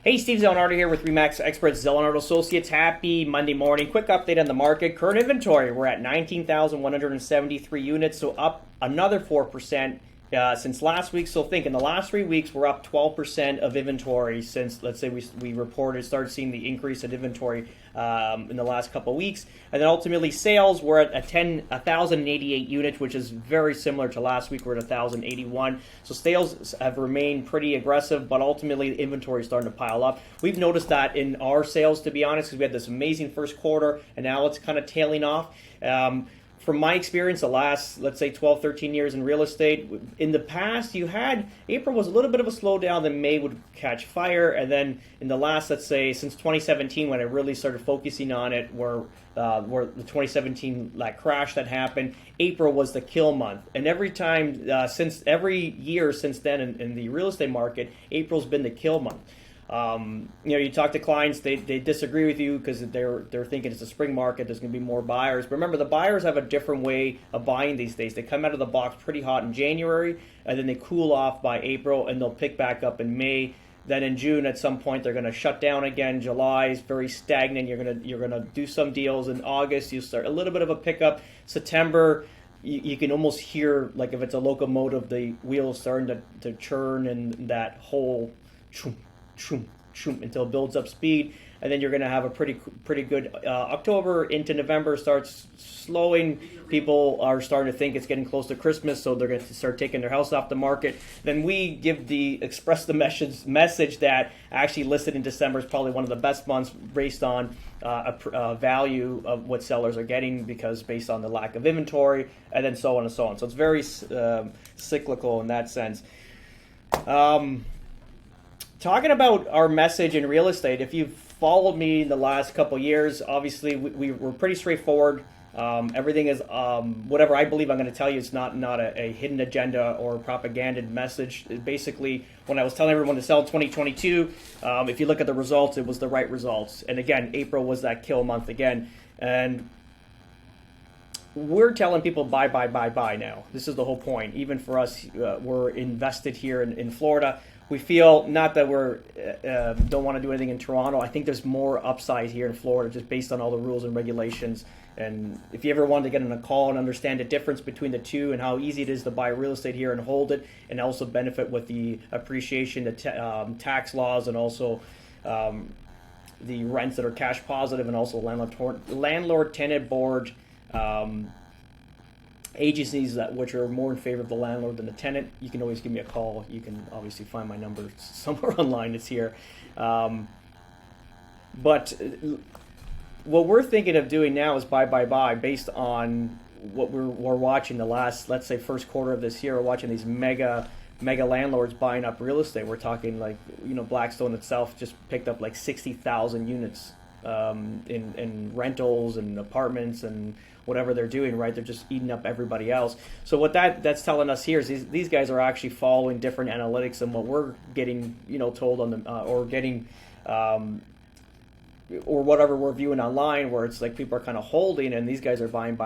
Hey, Steve Zelenardo here with Remax Experts Zelenardo Associates. Happy Monday morning. Quick update on the market. Current inventory, we're at 19,173 units, so up another 4% since last week. So think in the last 3 weeks, we're up 12% of inventory since, let's say, we started seeing the increase in inventory in the last couple of weeks. And then ultimately sales, we're at 1,088 units, which is very similar to last week. We're at 1,081. So sales have remained pretty aggressive, but ultimately the inventory is starting to pile up. We've noticed that in our sales, to be honest, because we had this amazing first quarter, and now it's kind of tailing off. From my experience, the last, let's say, 12, 13 years in real estate, in the past, April was a little bit of a slowdown, then May would catch fire, and then in the last, let's say, since 2017, when I really started focusing on it, where the 2017 crash that happened, April was the kill month. And every year since then in the real estate market, April's been the kill month. You talk to clients, they disagree with you because they're thinking it's a spring market, there's going to be more buyers. But remember, the buyers have a different way of buying these days. They come out of the box pretty hot in January, and then they cool off by April, and they'll pick back up in May. Then in June, at some point, they're going to shut down again. July is very stagnant. You're gonna do some deals in August. You start a little bit of a pickup. September, you can almost hear, like if it's a locomotive, the wheels starting to churn, and that whole until it builds up speed, and then you're going to have a pretty good October into November starts slowing. People are starting to think it's getting close to Christmas, so they're going to start taking their house off the market. Then we express the message that actually listed in December is probably one of the best months based on a value of what sellers are getting, because based on the lack of inventory, and then so on and so on. So it's very cyclical in that sense. Talking about our message in real estate, if you've followed me in the last couple years, obviously we're pretty straightforward. Everything is whatever I believe I'm going to tell you. It's not a hidden agenda or propaganda message. Basically, when I was telling everyone to sell 2022, if you look at the results, it was the right results. And again, April was that kill month again. And we're telling people buy now. This is the whole point. Even for us, we're invested here in Florida. We feel not that we're don't want to do anything in Toronto. I think there's more upside here in Florida just based on all the rules and regulations. And if you ever wanted to get on a call and understand the difference between the two and how easy it is to buy real estate here and hold it, and also benefit with the appreciation, the tax laws, and also the rents that are cash positive, and also landlord tenant board agencies which are more in favor of the landlord than the tenant, you can always give me a call. You can obviously find my number somewhere online. It's here. But what we're thinking of doing now is buy based on what we're watching the last, let's say, first quarter of this year. We're watching these mega landlords buying up real estate. We're talking Blackstone itself just picked up 60,000 units in rentals and apartments and whatever they're doing, right? They're just eating up everybody else. So what that's telling us here is these guys are actually following different analytics than what we're getting, told on them, or getting, or whatever we're viewing online, where it's like people are kind of holding, and these guys are buying,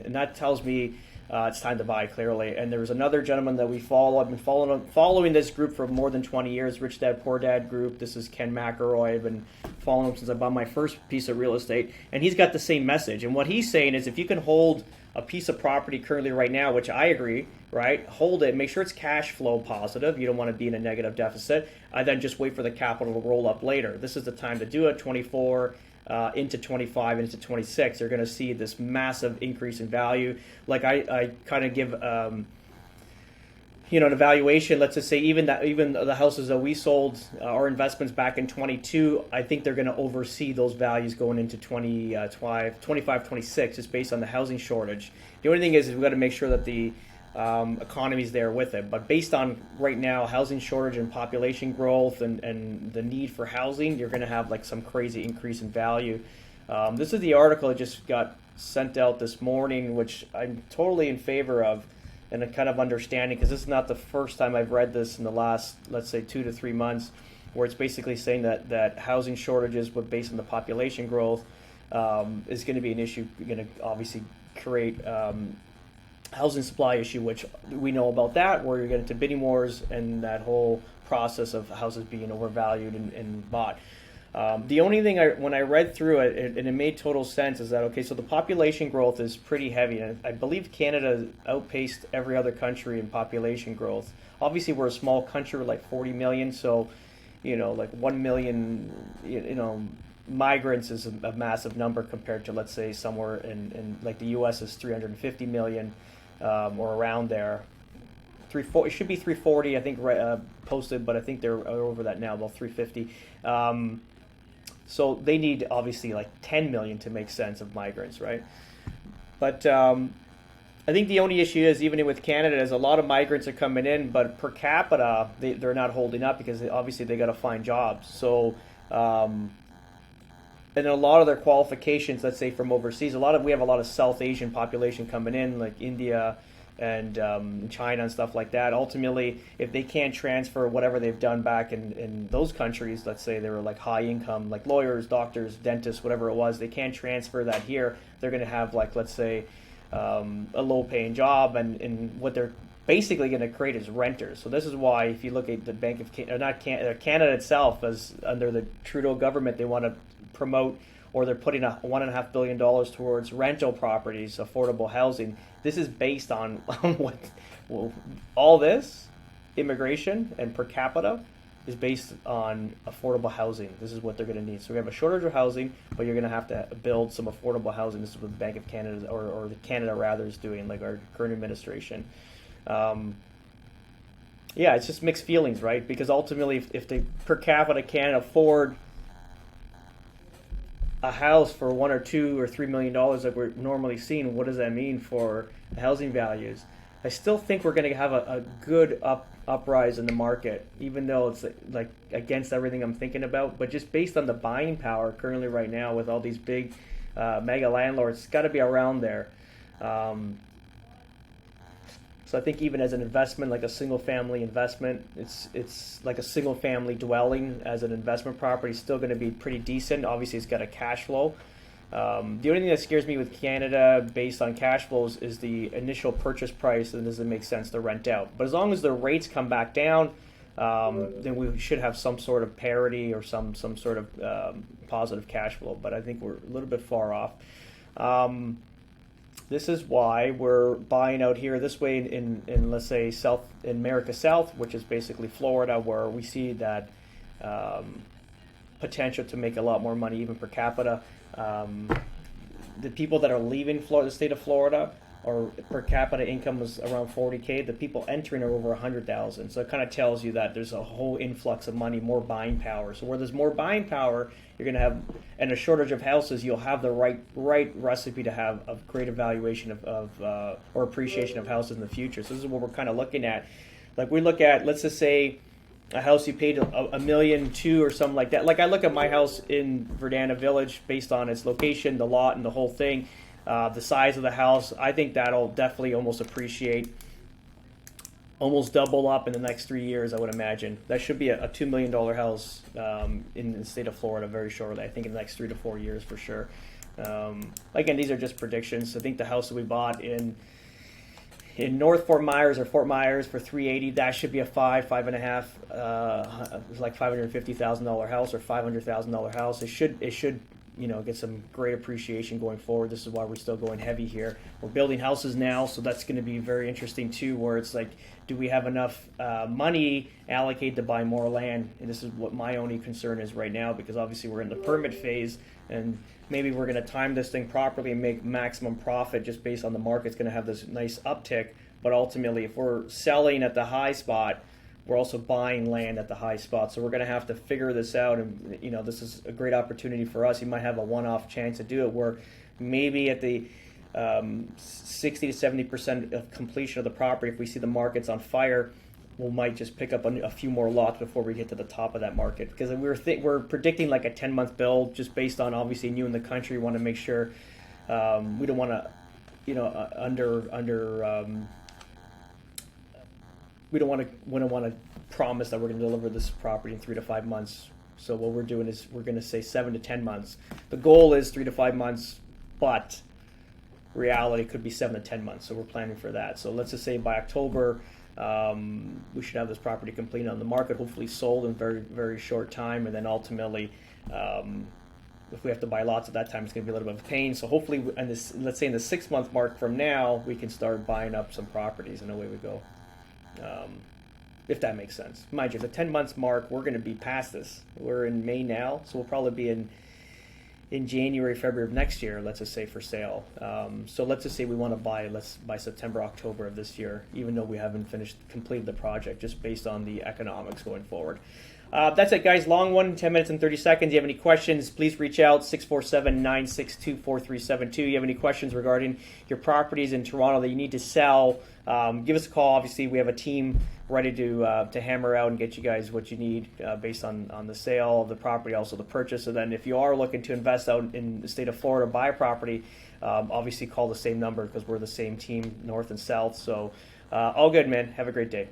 and that tells me it's time to buy, clearly. And there's another gentleman that we follow. I've been following this group for more than 20 years, Rich Dad Poor Dad group. This is Ken McElroy. I've been following him since I bought my first piece of real estate, and he's got the same message. And what he's saying is, if you can hold a piece of property currently right now, which I agree, right? Hold it, make sure it's cash flow positive. You don't want to be in a negative deficit. Then just wait for the capital to roll up later. This is the time to do it. 24 into 25 into 26, you're going to see this massive increase in value. Like I kind of give an evaluation. Let's just say even the houses that we sold, our investments back in 22, I think they're going to oversee those values going into 25, 26, just based on the housing shortage. The only thing is we've got to make sure that the economy's there with it. But based on right now housing shortage and population growth and the need for housing, you're going to have some crazy increase in value. This is the article that just got sent out this morning, which I'm totally in favor of, and a kind of understanding, because this is not the first time I've read this in the last, let's say, 2 to 3 months, where it's basically saying that housing shortages, but based on the population growth, is going to be an issue. You're going to obviously create housing supply issue, which we know about that, where you're getting to bidding wars and that whole process of houses being overvalued and bought. The only thing when I read through it, and it made total sense, is that okay? So the population growth is pretty heavy, and I believe Canada outpaced every other country in population growth. Obviously, we're a small country, we're like 40 million, so like 1 million, migrants is a massive number compared to, let's say, somewhere in like the U.S. is 350 million or around there. It should be 340, I think, posted, but I think they're over that now, about 350. So they need obviously like 10 million to make sense of migrants, right? But I think the only issue is, even with Canada, is a lot of migrants are coming in, but per capita they're not holding up because obviously they got to find jobs. So and a lot of their qualifications, let's say from overseas, we have a lot of South Asian population coming in, like India and China and stuff like that. Ultimately, if they can't transfer whatever they've done back in those countries, let's say they were like high income, like lawyers, doctors, dentists, whatever it was, they can't transfer that here. They're going to have, like, let's say, a low paying job, and what they're basically going to create is renters. So this is why, if you look at the Bank of Canada itself, as under the Trudeau government, they want to promote, or they're putting $1.5 billion towards rental properties, affordable housing. This is based on what all this immigration and per capita is based on affordable housing. This is what they're going to need. So we have a shortage of housing, but you're going to have to build some affordable housing. This is what the Bank of Canada, or the Canada rather, is doing, like our current administration. It's just mixed feelings, right? Because ultimately, if the per capita can't afford a house for $1 or $2 or $3 million like we're normally seeing, what does that mean for the housing values? I still think we're going to have a good uprise in the market, even though it's like against everything I'm thinking about. But just based on the buying power currently right now with all these big mega landlords, it's got to be around there. So I think even as an investment, like a single family investment, it's like a single family dwelling as an investment property, still going to be pretty decent. Obviously, it's got a cash flow. The only thing that scares me with Canada based on cash flows is the initial purchase price, and does it make sense to rent out? But as long as the rates come back down, then we should have some sort of parity or some sort of positive cash flow. But I think we're a little bit far off. This is why we're buying out here this way in let's say in America South, which is basically Florida, where we see that potential to make a lot more money even per capita. The people that are leaving the state of Florida, or per capita income was around 40K. The people entering are over 100,000. So it kind of tells you that there's a whole influx of money, more buying power. So where there's more buying power, you're going to have, and a shortage of houses, you'll have the right recipe to have a great evaluation of or appreciation of houses in the future. So this is what we're kind of looking at. Like we look at, let's just say, a house you paid $1.2 million or something like that. Like I look at my house in Verdana Village based on its location, the lot, and the whole thing. The size of the house, I think that'll definitely almost appreciate, almost double up in the next 3 years, I would imagine. That should be a $2 million house in the state of Florida very shortly, I think in the next 3 to 4 years for sure. Again, these are just predictions. I think the house that we bought in North Fort Myers or Fort Myers for $380, that should be a $5.5. It's like $550,000 house or $500,000 house. It should get some great appreciation going forward. This is why we're still going heavy here. We're building houses now, so that's going to be very interesting too, where it's like, do we have enough money allocated to buy more land? And this is what my only concern is right now, because obviously we're in the permit phase, and maybe we're going to time this thing properly and make maximum profit just based on the market's going to have this nice uptick. But ultimately, if we're selling at the high spot, we're also buying land at the high spot. So we're going to have to figure this out. And, this is a great opportunity for us. You might have a one-off chance to do it where maybe at the 60 to 70% of completion of the property, if we see the market's on fire, we might just pick up a few more lots before we get to the top of that market. Because we're predicting like a 10-month build just based on obviously new in the country. We want to make sure we don't want to, we don't want to promise that we're going to deliver this property in 3 to 5 months. So what we're doing is we're going to say 7 to 10 months. The goal is 3 to 5 months, but reality could be 7 to 10 months. So we're planning for that. So let's just say by October We should have this property completed on the market, hopefully sold in very, very short time, and then ultimately, if we have to buy lots at that time, it's going to be a little bit of a pain. So hopefully, let's say in the 6-month mark from now, we can start buying up some properties, and away we go. If that makes sense. Mind you, the 10 months mark, we're going to be past this. We're in May now, so we'll probably be in January, February of next year, let's just say, for sale. So let's just say we want to buy, by September, October of this year, even though we haven't completed the project, just based on the economics going forward. That's it, guys. Long one, 10 minutes and 30 seconds. If you have any questions, please reach out, 647-962-4372. You have any questions regarding your properties in Toronto that you need to sell, give us a call. Obviously, we have a team ready to hammer out and get you guys what you need based on the sale of the property, also the purchase. And then if you are looking to invest out in the state of Florida, buy a property, obviously call the same number because we're the same team, north and south. So all good, man. Have a great day.